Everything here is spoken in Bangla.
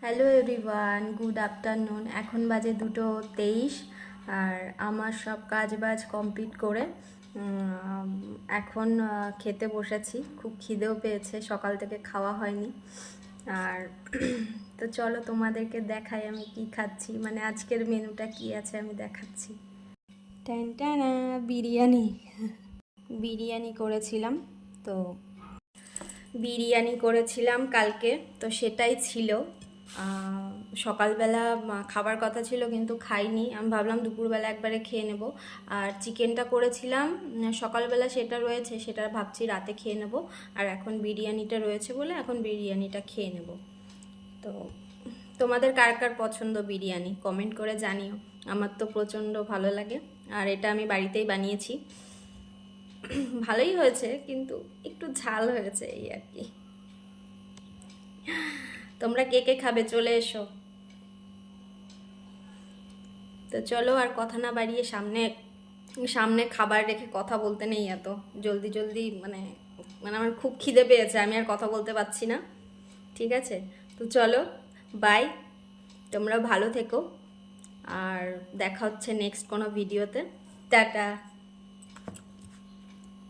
Hello everyone, good afternoon. এখন বাজে 2:23 আর আমার সব কাজ বাজ কমপ্লিট করে এখন খেতে বসেছি। খুব খিদেও পেয়েছে, সকাল থেকে খাওয়া হয়নি। আর তো চলো তোমাদেরকে দেখাই আমি কি খাচ্ছি, মানে আজকের মেনুটা কি আছে আমি দেখাচ্ছি। টানা বিরিয়ানি বিরিয়ানি করেছিলাম। তো বিরিয়ানি করেছিলাম কালকে, তো সেটাই ছিল। সকালবেলা খাবার কথা ছিল কিন্তু খাইনি, আমি ভাবলাম দুপুরবেলা একবারে খেয়ে নেব। আর চিকেনটা করেছিলাম সকালবেলা, সেটা রয়েছে, সেটা ভাবছি রাতে খেয়ে নেব। আর এখন বিরিয়ানিটা রয়েছে বলে এখন বিরিয়ানিটা খেয়ে নেব। তো তোমাদের কার কার পছন্দ বিরিয়ানি কমেন্ট করে জানিও। আমার তো প্রচণ্ড ভালো লাগে, আর এটা আমি বাড়িতেই বানিয়েছি। ভালোই হয়েছে কিন্তু একটু ঝাল হয়েছে এই আর কি। তোমরা কে কে খাবে চলে এসো। তো চলো আর কথা না বাড়িয়ে সামনে সামনে খাবার রেখে কথা বলতে নেই এত জলদি জলদি, মানে মানে আমার খুব খিদে পেয়েছে, আমি আর কথা বলতে পারছি না। ঠিক আছে, তো চলো, বাই। তোমরা ভালো থেকো, আর দেখা হচ্ছে নেক্সট কোনো ভিডিওতে। টাটা।